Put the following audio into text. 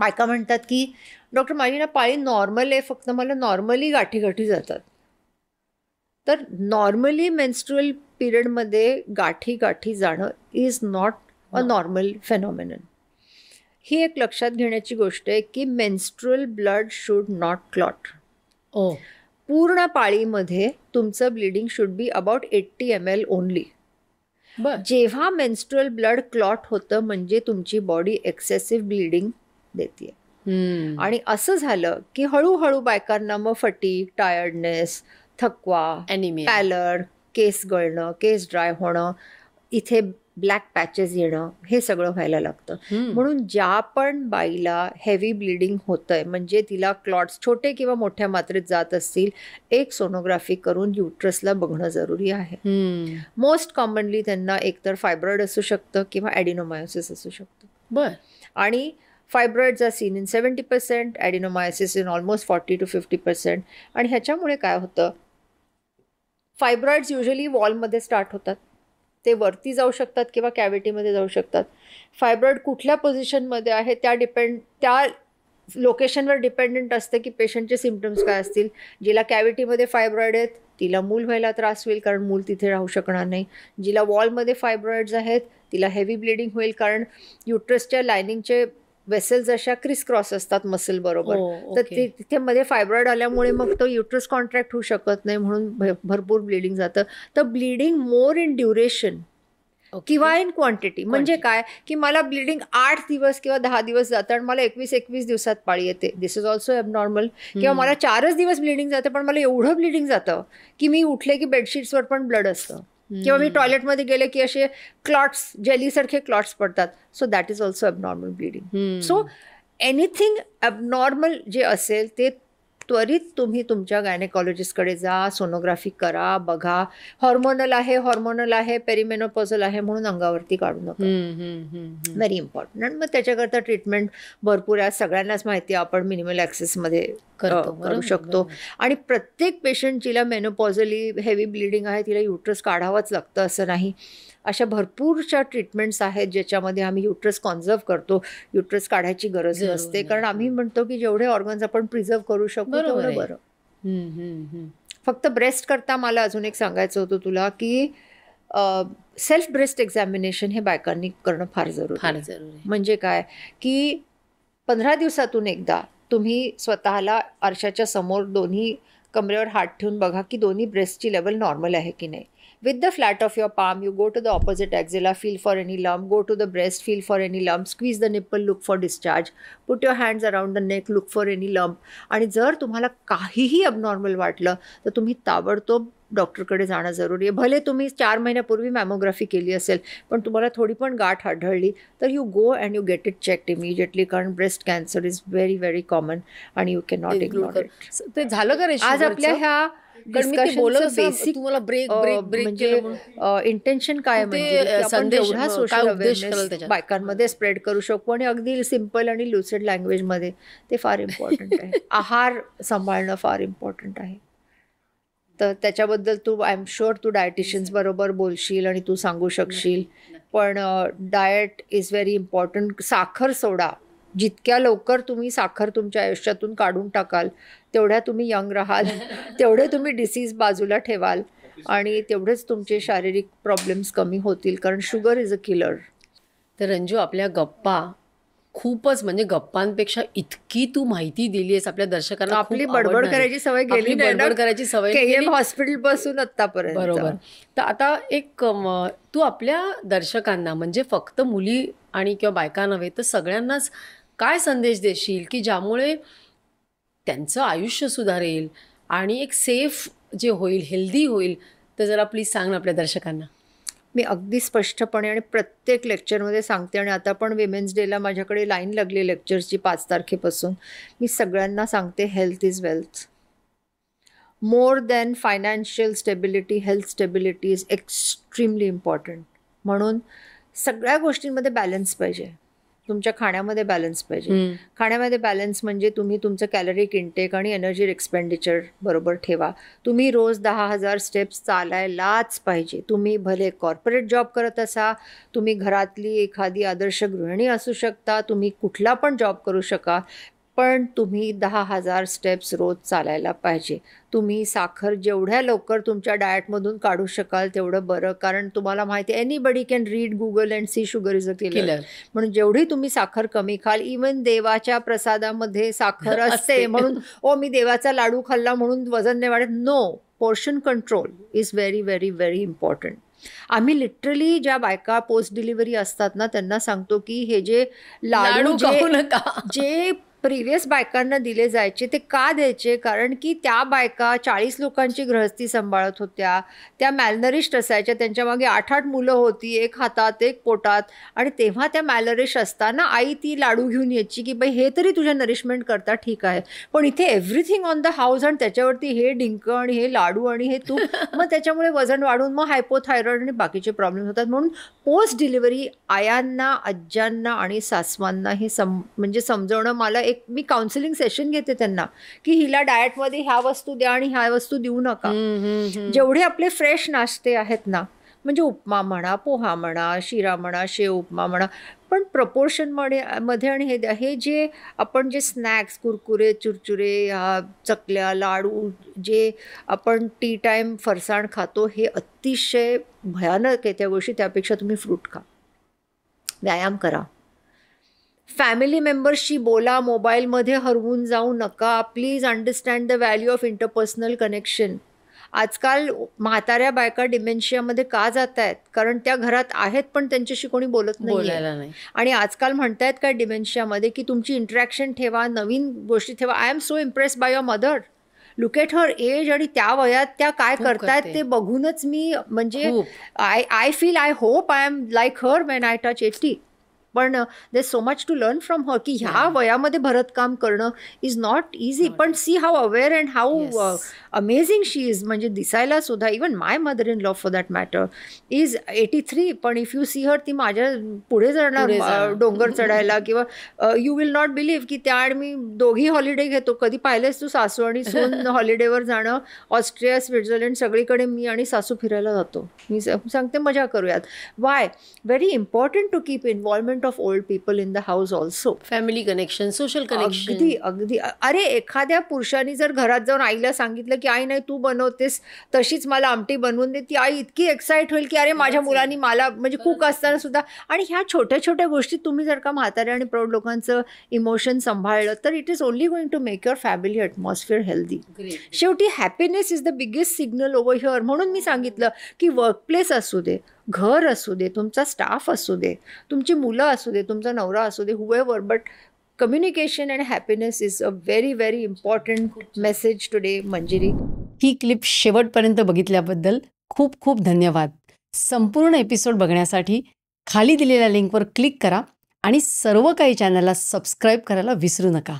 बायका म्हणतात की डॉक्टर माझी ना पाळी नॉर्मल आहे, फक्त मला नॉर्मली गाठी जातात. तर नॉर्मली मेन्स्ट्रुअल पिरियडमध्ये गाठी जाणं इज नॉट अ नॉर्मल फेनॉमिनन. ही एक लक्षात घेण्याची गोष्ट आहे की menstrual blood should not clot. पूर्ण पाळीमध्ये तुमचं bleeding should be about 80 ml only. जेव्हा मेन्स्ट्रुअल ब्लड क्लॉट होतं म्हणजे तुमची बॉडी एक्सेसिव्ह ब्लिडिंग देते. आणि असं झालं की हळूहळू बायकांना मग फटीग, टायर्डनेस, थकवा, पॅलर, केस गळणं, केस ड्राय होणं, इथे ब्लॅक पॅचेस येणं, हे सगळं व्हायला लागतं. म्हणून ज्या पण बाईला हेवी ब्लिडिंग होतंय म्हणजे तिला क्लॉट्स छोटे किंवा मोठ्या मात्रेत जात असतील, एक सोनोग्राफी करून युट्रसला बघणं जरुरी आहे. मोस्ट कॉमनली त्यांना एकतर फायब्रॉइड असू शकतं किंवा ॲडिनोमायोसिस असू शकतं. आणि fibroids are seen in 70%, adenomyosis in almost 40 to 50%. आणि ह्याच्यामुळे काय होतं, फायब्रॉइड्स युजली वॉलमध्ये स्टार्ट होतात, ते वरती जाऊ शकतात किंवा कॅव्हिटीमध्ये जाऊ शकतात. फायब्रॉइड कुठल्या पोझिशनमध्ये आहे त्या लोकेशनवर डिपेंडंट असतं की पेशंटचे सिम्पटम्स काय असतील. जिला कॅव्हिटीमध्ये फायब्रॉइड आहेत तिला मूल व्हायला त्रास होईल कारण मूल तिथे राहू शकणार नाही. जिला वॉलमध्ये फायब्रॉइड्स आहेत तिला हेवी ब्लिडिंग होईल कारण युट्रसच्या लायनिंगचे वेसल्स अशा क्रिस क्रॉस असतात मसल बरोबर. तर तिथे मध्ये फायब्रॉइड आल्यामुळे मग तो युट्रस कॉन्ट्रॅक्ट होऊ शकत नाही, म्हणून भरपूर ब्लिडिंग जातं. तर ब्लिडिंग मोर इन ड्युरेशन किंवा इन क्वांटिटी. म्हणजे काय की मला ब्लिडिंग 8 दिवस किंवा 10 दिवस जातं आणि मला 21 दिवसात पाळी येते, दिस इज ऑल्सो ॲबनॉर्मल. किंवा मला 4च दिवस ब्लिडिंग जातं पण मला एवढं ब्लिडिंग जातं की मी उठले की बेडशीट्सवर पण ब्लड असतं, किंवा मी टॉयलेटमध्ये गेले की असे क्लॉट्स, जेलीसारखे क्लॉट्स पडतात. So that is also abnormal bleeding. So anything abnormal जे असेल ते त्वरित तुम्ही तुमच्या गायनेकॉलॉजिस्टकडे जा, सोनोग्राफी करा, बघा. हॉर्मोनल आहे, पेरिमेनोपॉझल आहे म्हणून अंगावरती काढू नका. Very important. आणि मग त्याच्याकरता ट्रीटमेंट भरपूर आहे, सगळ्यांनाच माहिती आहे, आपण मिनिमल ॲक्सेसमध्ये करू शकतो. आणि प्रत्येक पेशंट जिला मेनोपॉझली हेवी ब्लिडिंग आहे तिला युट्रस काढावंच लागतं असं नाही. अशा भरपूरशा ट्रीटमेंट्स आहेत ज्याच्यामध्ये आम्ही युट्रस कॉन्झर्व करतो. युट्रस काढायची गरज नसते कारण आम्ही म्हणतो की जेवढे ऑर्गन्स आपण प्रिझर्व करू शकतो तेवढं बरं. फक्त ब्रेस्ट करता मला अजून एक सांगायचं होतं तुला की सेल्फ ब्रेस्ट एक्झामिनेशन हे बायकांनी करणं फार जरुरी आहे. म्हणजे काय की 15 दिवसातून एकदा तुम्ही स्वतःला आरशाच्या समोर दोन्ही कमरेवर हात ठेवून बघा की दोन्ही ब्रेस्टची लेवल नॉर्मल आहे की नाही. With the flat of your palm, you go to the opposite axilla, feel for any lump, go to the breast, feel for any lump, squeeze the nipple, look for discharge, put your hands around the neck, look for any lump. आणि जर तुम्हाला काहीही abnormal वाटलं तर तुम्ही ताबडतोब डॉक्टरकडे जाणं जरुरी आहे. भले तुम्ही 4 महिन्यापूर्वी मॅमोग्राफी केली असेल पण तुम्हाला थोडी पण गाठ आढळली तर you go and you get it checked immediately, कारण breast cancer is very very common आणि you can not ignore it. ते झालं का रे आज आपल्या ह्या बेसिक तुम्हाला ब्रेक म्हणजे इंटेन्शन काय म्हणजे बायकांमध्ये स्प्रेड करू शकतो आणि अगदी सिम्पल आणि लुसिड लँग्वेजमध्ये ते फार इम्पॉर्टंट आहे. आहार सांभाळणं फार इम्पॉर्टंट आहे. तर त्याच्याबद्दल तू आय एम शुअर तू डायटिशियन्स बरोबर बोलशील आणि तू सांगू शकशील. पण डाएट इज व्हेरी इम्पॉर्टंट. साखर सोडा, जितक्या लवकर तुम्ही साखर तुमच्या आयुष्यातून काढून टाकाल तेवढ्या तुम्ही यंग राहाल, तेवढे तुम्ही डिसीज बाजूला ठेवाल आणि तेवढेच तुमचे शारीरिक प्रॉब्लेम्स कमी होतील, कारण शुगर इज अ किलर. तर रंजू, आपल्या गप्पा खूपच म्हणजे गप्पांपेक्षा इतकी तू माहिती दिली आहेस आपल्या दर्शकांना. आपली बडबड करायची सवय गेली, बडबड करायची सवय हॉस्पिटल पासून आतापर्यंत. बरोबर. तर आता एक तू आपल्या दर्शकांना म्हणजे फक्त मुली आणि किंवा बायका नव्हे तर सगळ्यांनाच काय संदेश देशील की ज्यामुळे त्यांचं आयुष्य सुधारेल आणि एक सेफ जे होईल, हेल्दी होईल, तर जरा प्लीज सांग ना आपल्या दर्शकांना. मी अगदी स्पष्टपणे आणि प्रत्येक लेक्चरमध्ये सांगते आणि आता पण विमेन्स डेला माझ्याकडे लाईन लागली लेक्चर्सची 5 तारखेपासून. मी सगळ्यांना सांगते health is wealth. More than financial stability, health stability is extremely important. म्हणून सगळ्या गोष्टींमध्ये बॅलन्स पाहिजे. तुमच्या खाण्यामध्ये बॅलन्स पाहिजे. खाण्यामध्ये बॅलन्स म्हणजे तुम्ही तुमचं कॅलरिक इंटेक आणि एनर्जी एक्सपेंडिचर बरोबर ठेवा. तुम्ही रोज 10,000 स्टेप्स चालायलाच पाहिजे. तुम्ही भले कॉर्पोरेट जॉब करत असा, तुम्ही घरातली एखादी आदर्श गृहिणी असू शकता, तुम्ही कुठला पण जॉब करू शका, पण तुम्ही 10,000 स्टेप्स रोज चालायला पाहिजे. तुम्ही साखर जेवढ्या लवकर तुमच्या डाएटमधून काढू शकाल तेवढं बरं, कारण तुम्हाला माहिती आहे anybody can read Google and see sugar is a killer. म्हणून जेवढी तुम्ही साखर कमी खाल, इवन देवाच्या प्रसादामध्ये साखर असते म्हणून मी देवाचा लाडू खाल्ला म्हणून वजन नाही वाढत. No, portion control is very very very important. आम्ही लिटरली ज्या बायका पोस्ट डिलिव्हरी असतात ना त्यांना सांगतो की हे जे लाडू जे प्रिव्हियस बायकांना दिले जायचे ते का द्यायचे, कारण की त्या बायका 40 लोकांची गृहस्थी सांभाळत होत्या, त्या मॅलनरिश्ड असायच्या, त्यांच्या मागे 8-8 मुलं होती, एक हातात एक पोटात, आणि तेव्हा त्या मॅलनरिश्ड असताना आई ती लाडू घेऊन यायची की बाई हे तरी तुझ्या नरिशमेंट करता ठीक आहे, पण इथे एव्हरीथिंग ऑन द हाऊस आणि त्याच्यावरती हे डिंक आणि हे लाडू आणि हे तूप, मग त्याच्यामुळे वजन वाढून मग हायपोथायरॉइड आणि बाकीचे प्रॉब्लेम होतात. म्हणून पोस्ट डिलिव्हरी आयांना, आज्यांना आणि सासवांना हे म्हणजे समजवणं, मला मी काउन्सिलिंग सेशन घेते त्यांना की हिला डाएटमध्ये ह्या वस्तू द्या आणि ह्या वस्तू देऊ नका. जेवढे आपले फ्रेश नाश्ते आहेत ना, म्हणजे उपमा म्हणा, पोहा म्हणा, शिरा म्हणा, शेव उपमा म्हणा, पण प्रपोर्शनमध्ये आणि हे जे आपण जे स्नॅक्स, कुरकुरे, चुरचुरे, चकल्या, लाडू, जे आपण टी टाईम फरसाण खातो, हे अतिशय भयानक आहे त्या गोष्टी. त्यापेक्षा तुम्ही फ्रूट खा, व्यायाम करा, फॅमिली मेंबर्सशी बोला, मोबाईलमध्ये हरवून जाऊ नका. Please understand the value of interpersonal connection. आजकाल म्हाताऱ्या बायका डिमेन्शियामध्ये का जात आहेत, कारण त्या घरात आहेत पण त्यांच्याशी कोणी बोलत नाही. आणि आजकाल म्हणतायत काय डिमेन्शियामध्ये की तुमची इंटरॅक्शन ठेवा, नवीन गोष्टी ठेवा. I am so impressed by your mother. Look at her age, आणि त्या वयात त्या काय करतायत ते बघूनच मी म्हणजे I feel, I hope I am like her when I touch 80. पण there so much to learn from her की ह्या वयामध्ये भरतकाम करणं इज नॉट इझी. पण see how aware and how amazing she is. म्हणजे दिसायला सुद्धा, even my mother in law for that matter is 83, पण इफ यू सी हर, ती माझ्या पुढे जाणार डोंगर चढायला, किंवा यू विल नॉट बिलीव्ह की त्या आणि मी दोघी हॉलिडे घेतो. कधी पाहिलेस तू सासू आणि सून हॉलिडेवर जाणं? ऑस्ट्रिया, स्वित्झर्लंड, सगळीकडे मी आणि सासू फिरायला जातो. मी सांगते मजा करूयात. Why? Very important to keep involvement of old people in the house also. Family connection, social connection. अगदी. अरे एखाद्या पुरुषाने जर घरात जाऊन आईला सांगितलं की आई नाही तू बनवतेस तशीच मला आमटी बनवून दे, ती आई इतकी एक्साइट होईल की अरे माझ्या मुलांनी मला, म्हणजे कुक असताना सुद्धा. आणि ह्या छोट्या छोट्या गोष्टी तुम्ही जर का म्हाताऱ्या आणि प्रौढ लोकांचं इमोशन सांभाळलं तर it is only going to make your family atmosphere healthy. शेवटी happiness is the biggest signal over here. म्हणून मी सांगितलं की वर्कप्लेस असू दे, घर असू दे, तुमचा स्टाफ असू दे, तुमची मुलं असू दे, तुमचा नवरा असू दे, however, but communication and happiness is a very very important message today. Manjiri, ही क्लिप शेवटपर्यंत बघितल्याबद्दल खूप खूप धन्यवाद. संपूर्ण एपिसोड बघण्यासाठी खाली दिलेल्या लिंकवर क्लिक करा आणि सर्व काही चॅनलला सबस्क्राईब करायला विसरू नका.